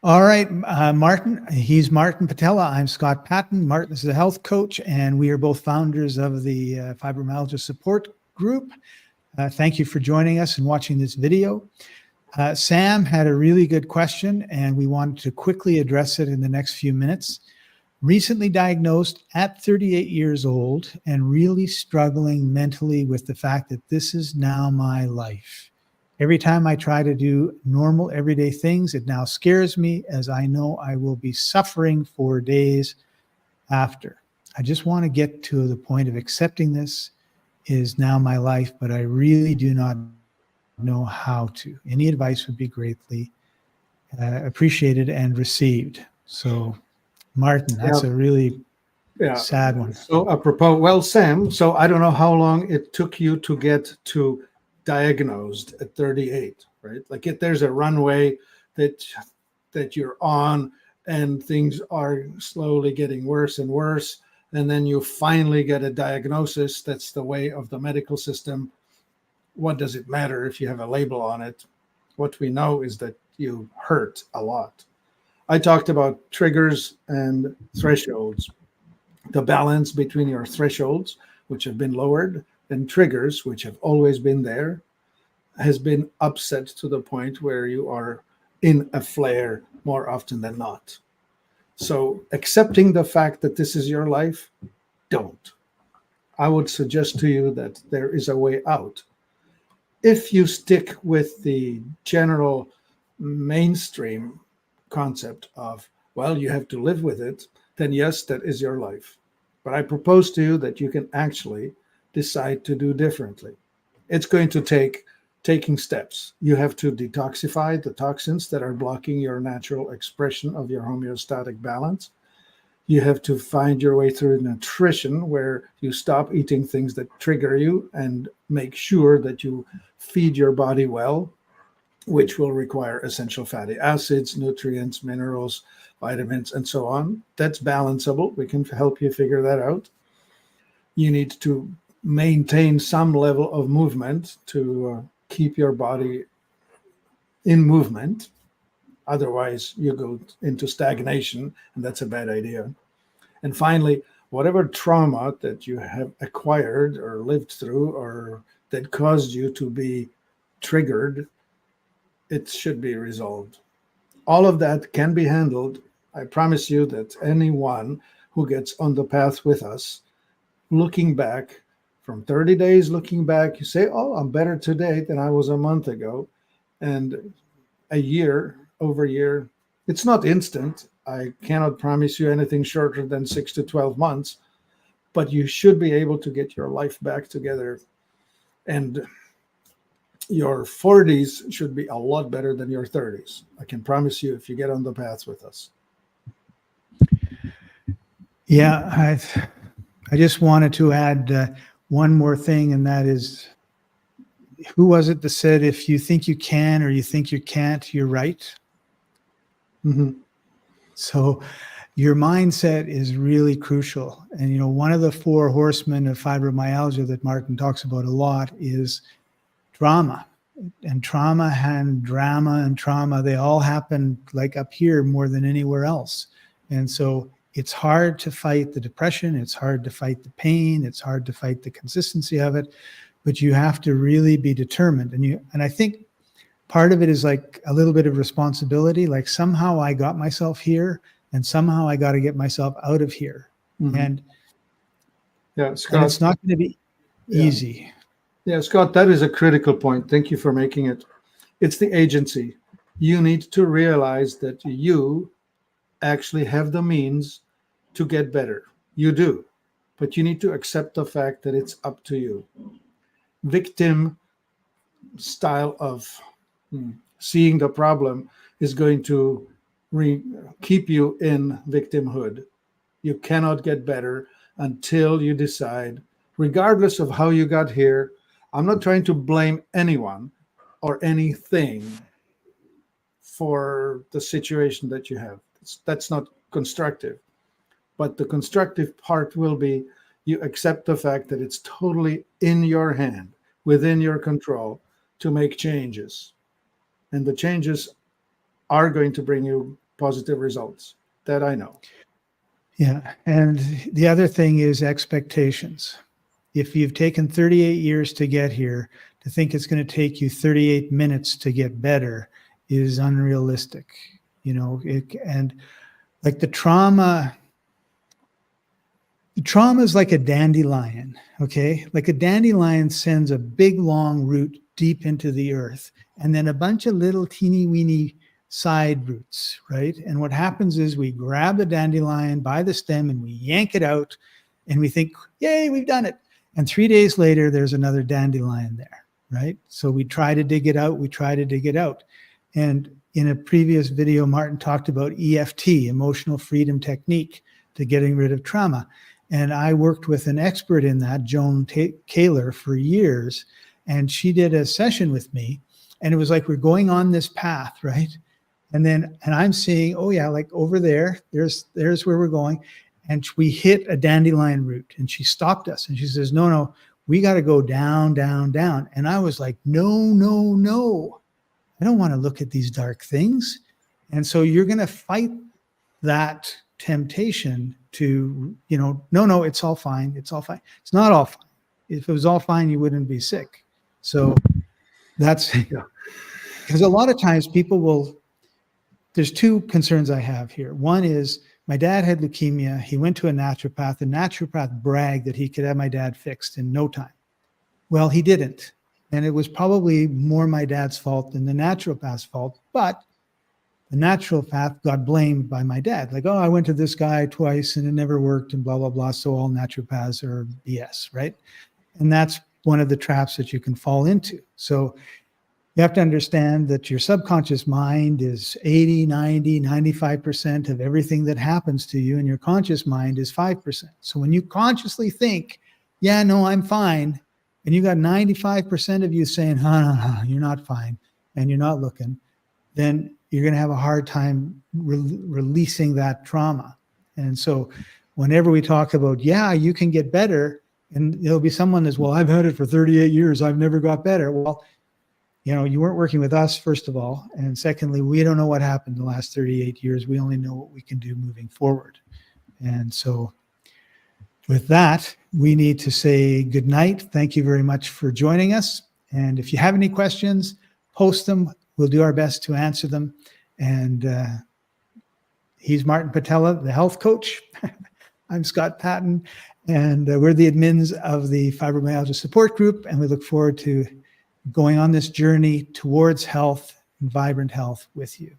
All right, Martin. He's Martin Pytela. I'm Scott Paton. Martin is a health coach, and we are both founders of the Fibromyalgia Support Group. Thank you for joining us and watching this video. Sam had a really good question, and we wanted to quickly address it in the next few minutes. Recently diagnosed at 38 years old and really struggling mentally with the fact that this is now my life. Every time I try to do normal everyday things, it now scares me, as I know I will be suffering for days after. I just want to get to the point of accepting this is now my life, but I really do not know how to. Any advice would be greatly appreciated and received. So, Martin, that's a really sad one. So apropos, well, Sam, so I don't know how long it took you to get to diagnosed at 38, right? Like there's a runway that you're on, and things are slowly getting worse and worse, and then you finally get a diagnosis. That's the way of the medical system. What does it matter if you have a label on it? What we know is that you hurt a lot. I talked about triggers and thresholds. The balance between your thresholds, which have been lowered, and triggers, which have always been there, has been upset to the point where you are in a flare more often than not. So accepting the fact that this is your life, don't. I would suggest to you that there is a way out. If you stick with the general mainstream concept of, well, you have to live with it, then yes, that is your life. But I propose to you that you can actually decide to do differently. It's going to take taking steps. You have to detoxify the toxins that are blocking your natural expression of your homeostatic balance. You have to find your way through nutrition, where you stop eating things that trigger you and make sure that you feed your body well, which will require essential fatty acids, nutrients, minerals, vitamins, and so on. That's balanceable. We can help you figure that out. You need to maintain some level of movement to keep your body in movement. Otherwise, you go into stagnation, and that's a bad idea. And finally, whatever trauma that you have acquired or lived through or that caused you to be triggered, it should be resolved. All of that can be handled. I promise you that anyone who gets on the path with us, looking back from 30 days, looking back, you say, oh, I'm better today than I was a month ago. And a year, over a year, it's not instant. I cannot promise you anything shorter than 6 to 12 months, but you should be able to get your life back together. And your 40s should be a lot better than your 30s. I can promise you if you get on the path with us. Yeah, I just wanted to add one more thing, and that is, who was it that said, if you think you can or you think you can't, you're right? Mm-hmm. So your mindset is really crucial. And, you know, one of the 4 horsemen of fibromyalgia that Martin talks about a lot is drama. And trauma and drama and trauma, they all happen like up here more than anywhere else. And so it's hard to fight the depression. It's hard to fight the pain. It's hard to fight the consistency of it. But you have to really be determined. And I think part of it is like a little bit of responsibility. Like somehow I got myself here, and somehow I got to get myself out of here. Mm-hmm. And Scott, and it's not going to be easy. Yeah, Scott, that is a critical point. Thank you for making it. It's the agency. You need to realize that you actually have the means to get better. You do. But you need to accept the fact that it's up to you. Victim style of seeing the problem is going to keep you in victimhood. You cannot get better until you decide, regardless of how you got here. I'm not trying to blame anyone or anything for the situation that you have. That's not constructive. But the constructive part will be you accept the fact that it's totally in your hand, within your control, to make changes. And the changes are going to bring you positive results. That I know. Yeah. And the other thing is expectations. If you've taken 38 years to get here, to think it's going to take you 38 minutes to get better is unrealistic. And like the trauma is like a dandelion, okay? Like a dandelion sends a big long root deep into the earth and then a bunch of little teeny weeny side roots, right? And what happens is we grab the dandelion by the stem and we yank it out and we think, yay, we've done it. And 3 days later, there's another dandelion there, right? So we try to dig it out, And in a previous video, Martin talked about EFT, emotional freedom technique, to getting rid of trauma. And I worked with an expert in that, Joan Kaler, for years. And she did a session with me. And it was like we're going on this path, right? And I'm seeing, oh yeah, like over there's where we're going. And we hit a dandelion root. And she stopped us. And she says, no, we got to go down, down, down. And I was like, no. I don't want to look at these dark things. And so you're going to fight that temptation to, no, it's all fine. It's all fine. It's not all fine. If it was all fine, you wouldn't be sick. So that's because a lot of times there's two concerns I have here. One is my dad had leukemia. He went to a naturopath. The naturopath bragged that he could have my dad fixed in no time. Well, he didn't. And it was probably more my dad's fault than the naturopath's fault. But the naturopath got blamed by my dad. Like, oh, I went to this guy twice and it never worked and blah, blah, blah. So all naturopaths are BS, right? And that's one of the traps that you can fall into. So you have to understand that your subconscious mind is 80, 90, 95% of everything that happens to you. And your conscious mind is 5%. So when you consciously think, yeah, no, I'm fine. And you got 95% of you saying, no, you're not fine, and you're not looking, then you're going to have a hard time releasing that trauma. And so whenever we talk about, yeah, you can get better, and there'll be someone that's, well, I've had it for 38 years. I've never got better. Well, you weren't working with us, first of all. And secondly, we don't know what happened the last 38 years. We only know what we can do moving forward. And so with that, we need to say good night. Thank you very much for joining us. And if you have any questions, post them. We'll do our best to answer them. And he's Martin Pytela, the health coach. I'm Scott Paton, and we're the admins of the Fibromyalgia support group. And we look forward to going on this journey towards health and vibrant health with you.